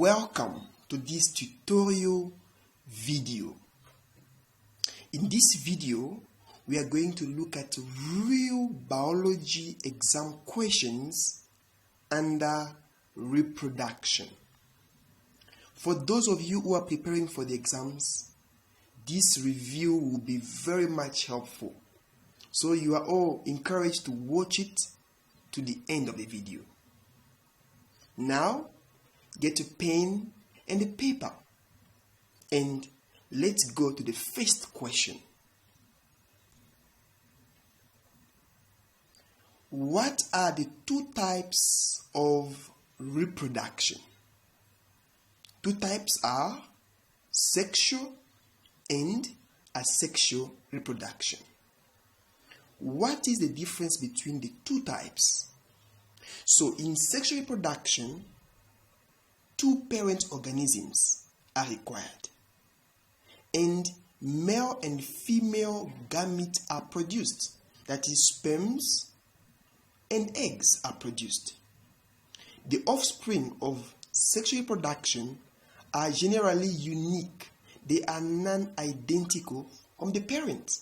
Welcome to this tutorial video. In this video, we are going to look at real biology exam questions under reproduction. For those of you who are preparing for the exams, this review will be very much helpful. So you are all encouraged to watch it to the end of the video. Now, get a pen and a paper and let's go to the first question. What are the two types of reproduction? Two types are sexual and asexual reproduction. What is the difference between the two types? So in sexual reproduction, two parent organisms are required, and male and female gametes are produced, that is, sperms and eggs are produced. The offspring of sexual reproduction are generally unique. They are non-identical from the parent.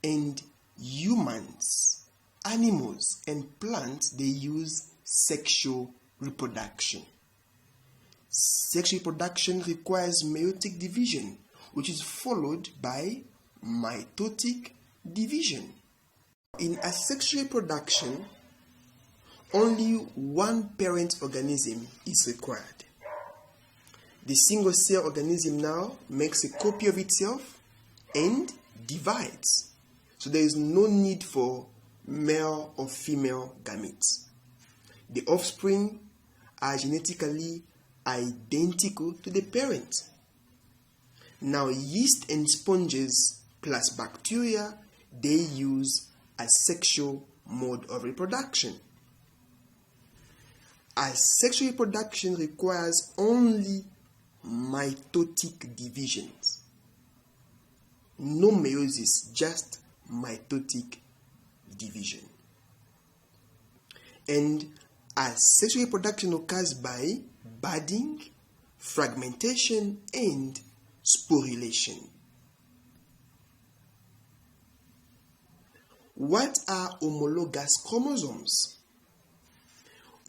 And humans, animals, and plants, they use sexual reproduction. Sexual reproduction requires meiotic division, which is followed by mitotic division. In asexual reproduction, only one parent organism is required. The single cell organism now makes a copy of itself and divides. So there is no need for male or female gametes. The offspring are genetically identical to the parent. Now, yeast and sponges plus bacteria, they use asexual mode of reproduction. Asexual reproduction requires only mitotic divisions. No meiosis, just mitotic division. And asexual reproduction occurs by budding, fragmentation, and sporulation. What are homologous chromosomes?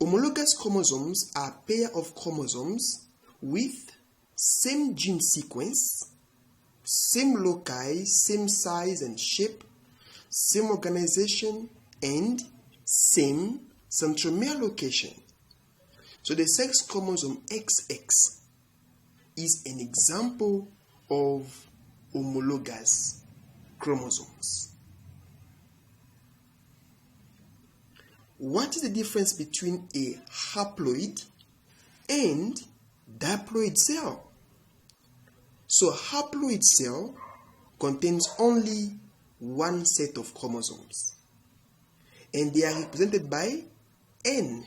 Homologous chromosomes are a pair of chromosomes with same gene sequence, same loci, same size and shape, same organization, and same centromere location. So the sex chromosome XX is an example of homologous chromosomes. What is the difference between a haploid and diploid cell? So haploid cell contains only one set of chromosomes, and they are represented by N.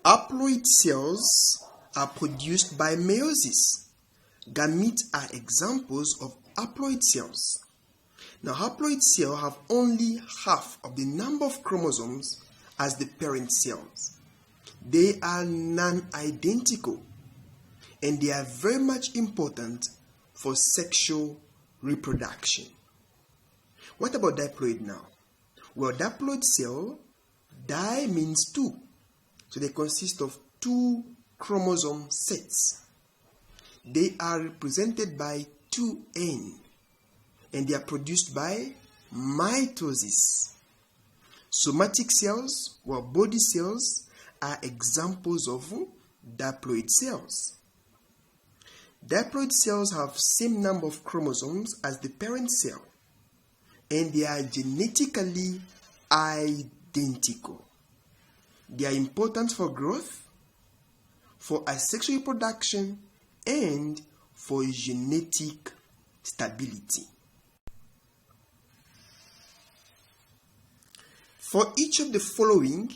Haploid cells are produced by meiosis. Gametes are examples of haploid cells. Now, haploid cells have only half of the number of chromosomes as the parent cells. They are non-identical, and they are very much important for sexual reproduction. What about diploid now? Well, diploid cell, di means two. So they consist of two chromosome sets. They are represented by 2N, and they are produced by mitosis. Somatic cells, or body cells, are examples of diploid cells. Diploid cells have same number of chromosomes as the parent cell, and they are genetically identical. They are important for growth, for asexual reproduction, and for genetic stability. For each of the following,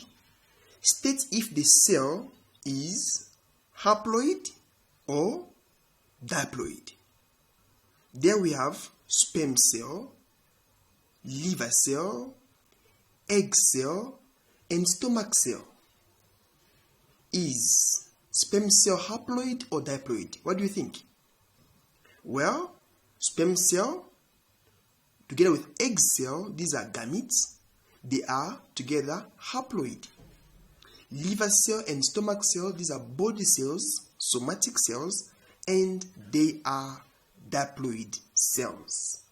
state if the cell is haploid or diploid. There we have sperm cell, liver cell, egg cell, and stomach cell. Is sperm cell haploid or diploid? What do you think? Well, sperm cell together with egg cell, these are gametes. They are together haploid. Liver cell and stomach cell, these are body cells, somatic cells, and they are diploid cells.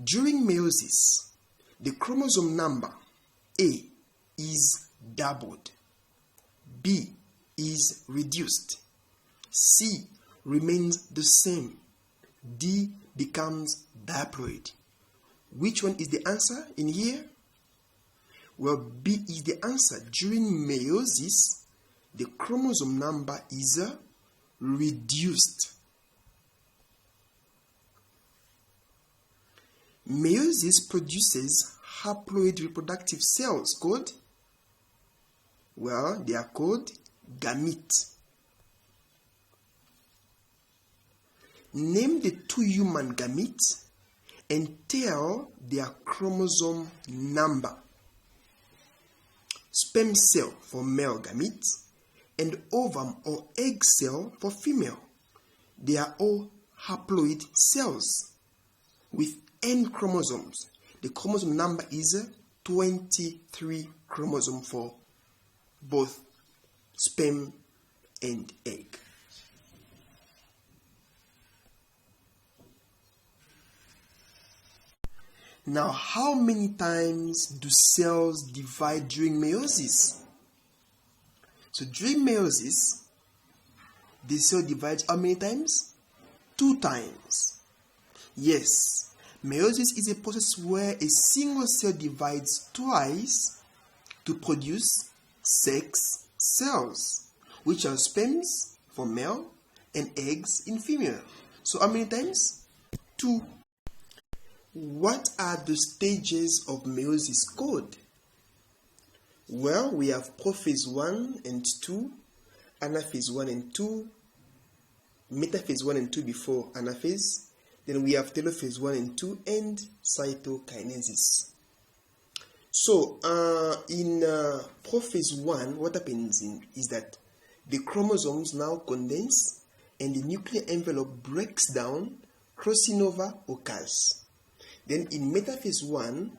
During meiosis, the chromosome number A is doubled, B is reduced, C remains the same, D becomes diploid. Which one is the answer in here? Well, B is the answer. During meiosis, the chromosome number is reduced. Meiosis produces haploid reproductive cells called, well, they are called gametes. Name the two human gametes and tell their chromosome number. Sperm cell for male gametes and ovum or egg cell for female. They are all haploid cells with N chromosomes. The chromosome number is 23 chromosome for both sperm and egg. Now, how many times do cells divide during meiosis? So during meiosis, the cell divides how many times? 2 times. Yes, meiosis is a process where a single cell divides twice to produce sex cells, which are sperms for male and eggs in female. So how many times? 2. What are the stages of meiosis called? Well, we have prophase 1 and 2, anaphase 1 and 2, metaphase 1 and 2 before anaphase. Then we have telophase 1 and 2 and cytokinesis. So, in prophase 1, what happens is that the chromosomes now condense and the nuclear envelope breaks down, crossing over occurs. Then in metaphase 1,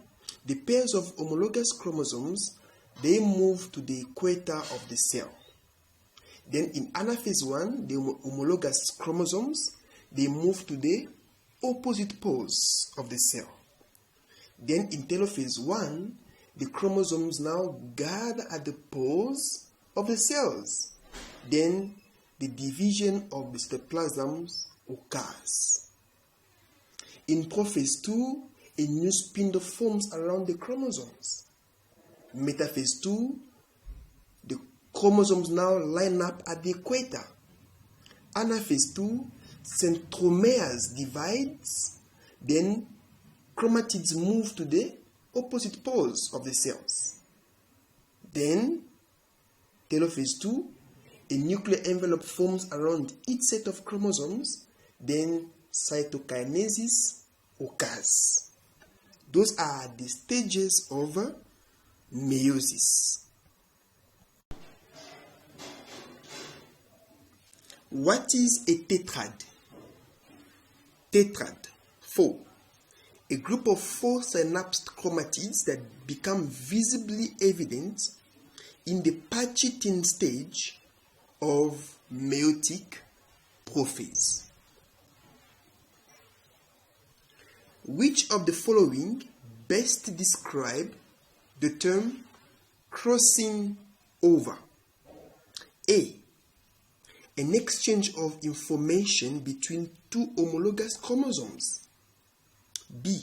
the pairs of homologous chromosomes, they move to the equator of the cell. Then in anaphase 1, the homologous chromosomes, they move to the opposite poles of the cell. Then in telophase 1, the chromosomes now gather at the poles of the cells. Then the division of the cytoplasms occurs. In prophase 2, a new spindle forms around the chromosomes. Metaphase 2, the chromosomes now line up at the equator. Anaphase 2, centromeres divides, then chromatids move to the opposite poles of the cells. Then, telophase 2, a nuclear envelope forms around each set of chromosomes, then cytokinesis occurs. Those are the stages of meiosis. What is a tetrad? Tetrad, 4. A group of 4 synapsed chromatids that become visibly evident in the patchy thin stage of meiotic prophase. Which of the following best describe the term crossing over? A. An exchange of information between 2 homologous chromosomes. B.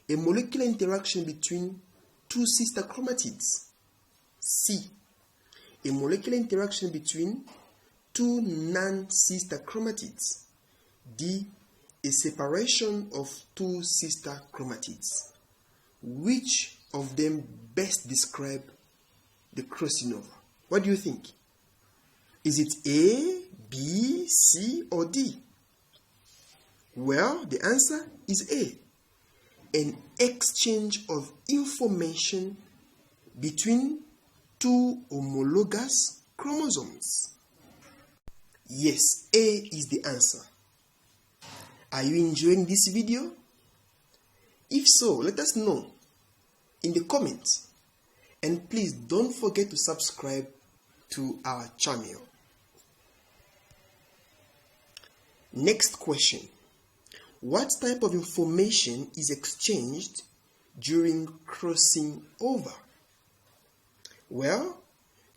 A molecular interaction between 2 sister chromatids. C. A molecular interaction between 2 non-sister chromatids. D. A separation of 2 sister chromatids. Which of them best describe the crossing over? What do you think? Is it A, B, C, or D? Well, the answer is A, an exchange of information between two homologous chromosomes. Yes, A is the answer. Are you enjoying this video? If so, let us know in the comments. And please don't forget to subscribe to our channel. Next question. What type of information is exchanged during crossing over? Well,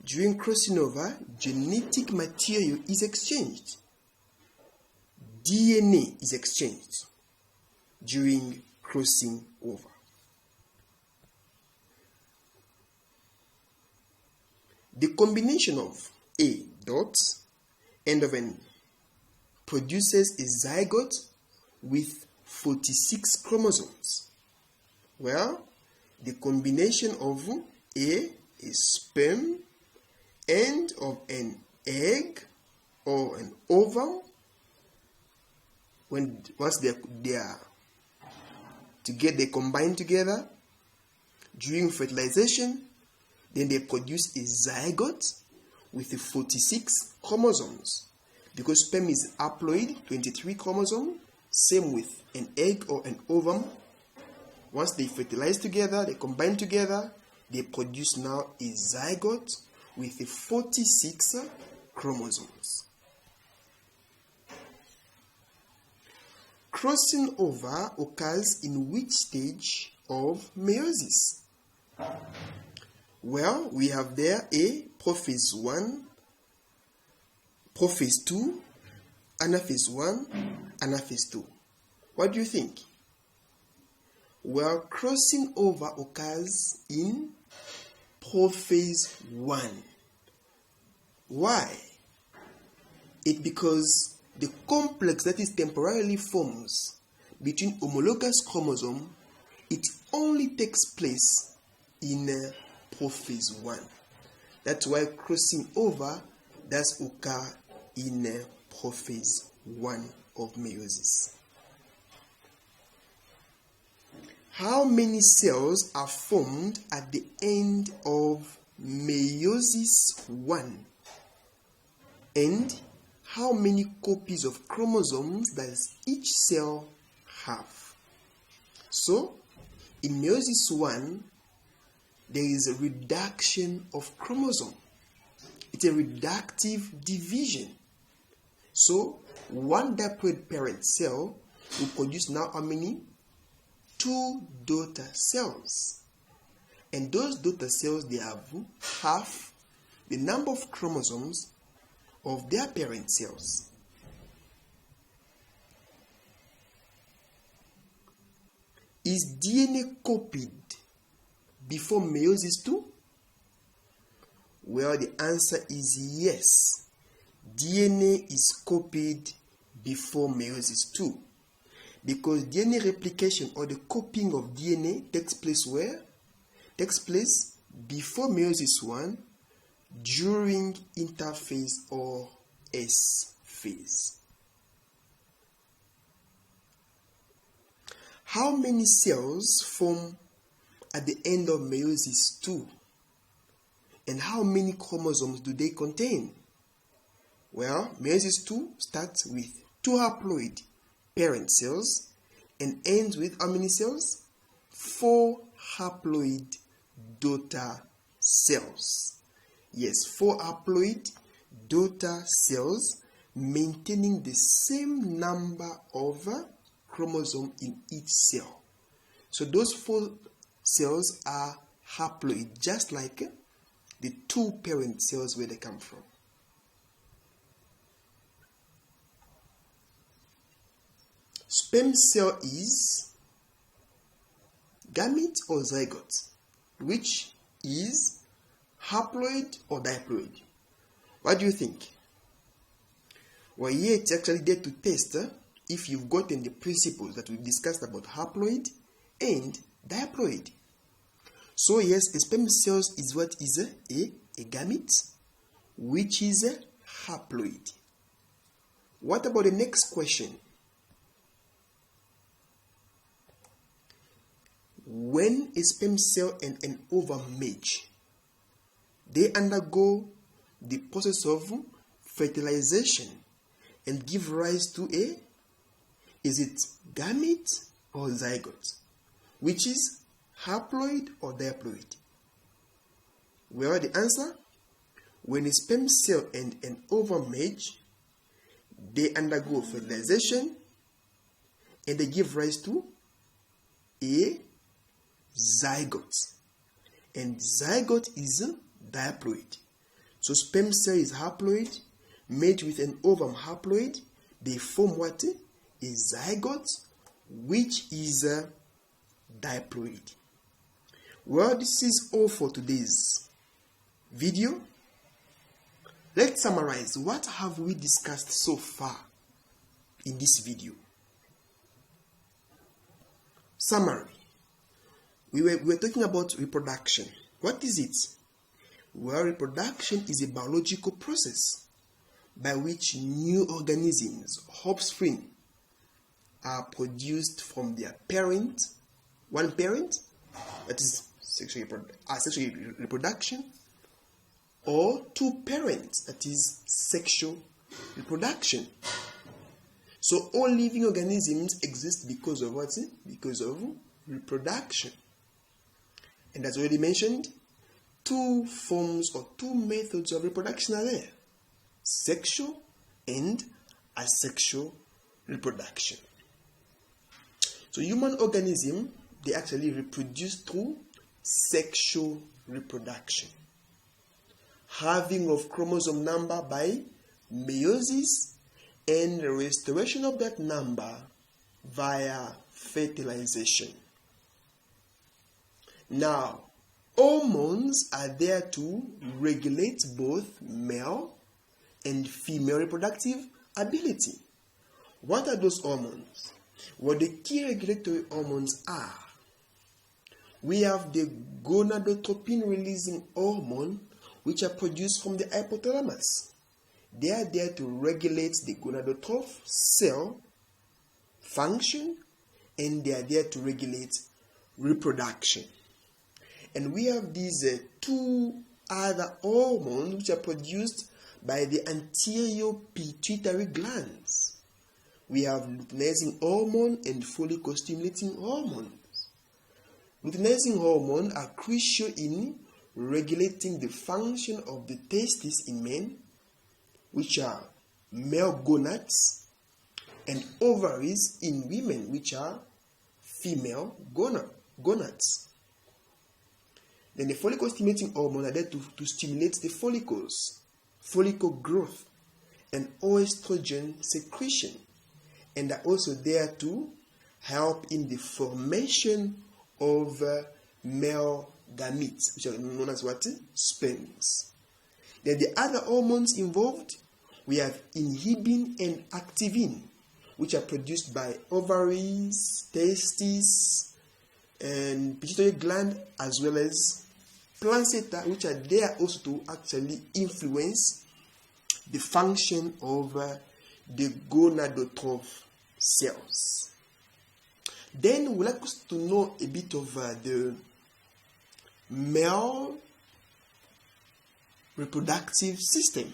during crossing over, genetic material is exchanged. DNA is exchanged during crossing over. The combination of A dot end of N produces a zygote with 46 chromosomes. Well, the combination of A is sperm, end of an egg or an ovum. Once they are together, they combine together during fertilization, then they produce a zygote with 46 chromosomes. Because sperm is haploid, 23 chromosomes, same with an egg or an ovum. Once they fertilize together, they combine together, they produce now a zygote with 46 chromosomes. Crossing over occurs in which stage of meiosis? Well, we have there A, prophase 1, prophase 2, anaphase 1, anaphase 2. What do you think? Well, crossing over occurs in prophase 1. Why? It's because the complex that is temporarily forms between homologous chromosome, it only takes place in prophase 1. That's why crossing over does occur in prophase 1 of meiosis. How many cells are formed at the end of meiosis 1? And how many copies of chromosomes does each cell have? So, in meiosis 1, there is a reduction of chromosome. It's a reductive division. So, one diploid parent cell will produce now how many? 2 daughter cells. And those daughter cells, they have half the number of chromosomes of their parent cells. Is DNA copied before meiosis 2? Well, the answer is yes. DNA is copied before meiosis 2. Because DNA replication or the copying of DNA takes place where? Takes place before meiosis 1, during interphase or S phase. How many cells form at the end of meiosis 2? And how many chromosomes do they contain? Well, meiosis 2 starts with 2 haploid parent cells and ends with how many cells? 4 haploid daughter cells. Yes, 4 haploid daughter cells maintaining the same number of chromosomes in each cell. So those 4 cells are haploid, just like the 2 parent cells where they come from. Sperm cell is gamete or zygote, which is haploid or diploid. What do you think? Well, here it's actually there to test if you've gotten the principles that we've discussed about haploid and diploid. So yes, a sperm cell is what is a gamete, which is haploid. What about the next question? when a sperm cell and an ovum merge, they undergo the process of fertilization and give rise to is it gamete or zygote, which is haploid or diploid? Well, the answer, when a sperm cell and an ovum merge, they undergo fertilization and they give rise to a zygote. And zygote is diploid. So sperm cell is haploid, made with an ovum haploid, they form what? A zygote, which is a diploid. Well, this is all for today's video. Let's summarize. What have we discussed so far in this video? Summary. We were talking about reproduction. What is it? Well, reproduction is a biological process by which new organisms, offspring, are produced from their parent, one parent, that is sexual reproduction, or two parents, that is sexual reproduction. So all living organisms exist because of what? Because of reproduction. And as already mentioned, two forms or two methods of reproduction are there: sexual and asexual reproduction. So human organisms, they actually reproduce through sexual reproduction, halving of chromosome number by meiosis and restoration of that number via fertilization. Now, hormones are there to regulate both male and female reproductive ability. What are those hormones? Well, the key regulatory hormones are, we have the gonadotropin releasing hormone, which are produced from the hypothalamus. They are there to regulate the gonadotroph cell function, and they are there to regulate reproduction. And we have these two other hormones which are produced by the anterior pituitary glands. We have luteinizing hormone and follicle-stimulating hormones. Luteinizing hormones are crucial in regulating the function of the testes in men, which are male gonads, and ovaries in women, which are female gonads. Then the follicle-stimulating hormones are there to stimulate the follicles, follicle growth, and estrogen secretion, and are also there to help in the formation of male gametes, which are known as what? Sperms. Then the other hormones involved, we have inhibin and activin, which are produced by ovaries, testes, and pituitary gland, as well as placenta, which are there also to actually influence the function of the gonadotroph cells. Then we'd like us to know a bit of the male reproductive system.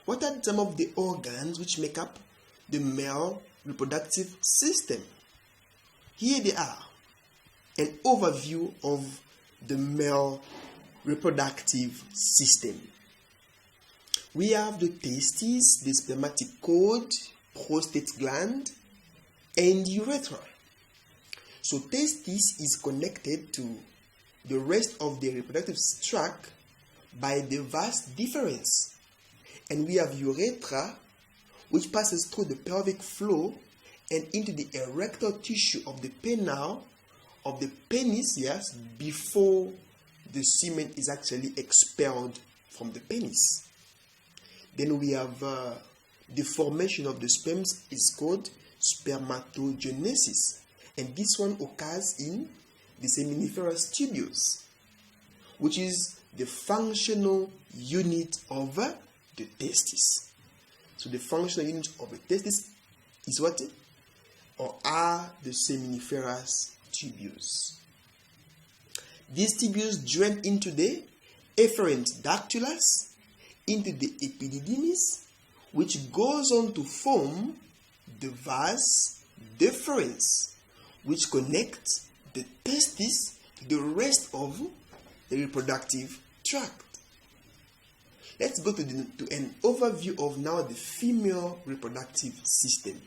What are some of the organs which make up the male reproductive system? Here they are, an overview of the male reproductive system. We have the testes, the spermatic cord, prostate gland, and urethra. So testis is connected to the rest of the reproductive tract by the vas deferens. And we have urethra, which passes through the pelvic floor and into the erectile tissue of the penile of the penis, yes, before the semen is actually expelled from the penis. Then we have the formation of the sperms is called spermatogenesis, and this one occurs in the seminiferous tubules, which is the functional unit of the testis. So the functional unit of the testis is what? Or are the seminiferous tubules. These tubules drain into the efferent dactylus, into the epididymis, which goes on to form the vas deferens, which connects the testis to the rest of the reproductive tract. Let's go to an overview of now the female reproductive system.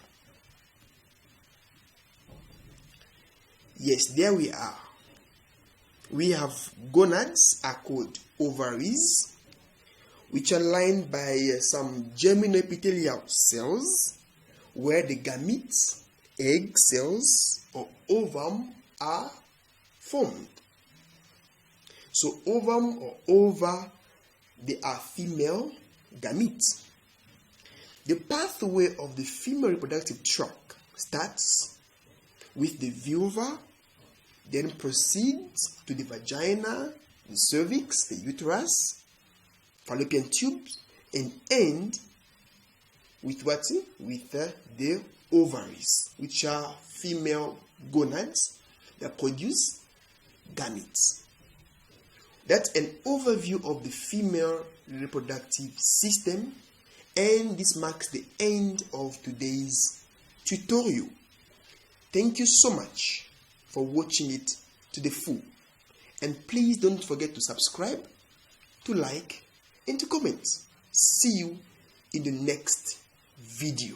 Yes, there we are. We have gonads, are called ovaries, which are lined by some germinoepithelial cells where the gametes, egg cells, or ovum are formed. So ovum or ova, they are female gametes. The pathway of the female reproductive tract starts with the vulva, then proceeds to the vagina, the cervix, the uterus, fallopian tubes, and end with what? With the ovaries, which are female gonads that produce gametes. That's an overview of the female reproductive system, and this marks the end of today's tutorial. Thank you so much for watching it to the full. And please don't forget to subscribe, to like, and to comment. See you in the next video.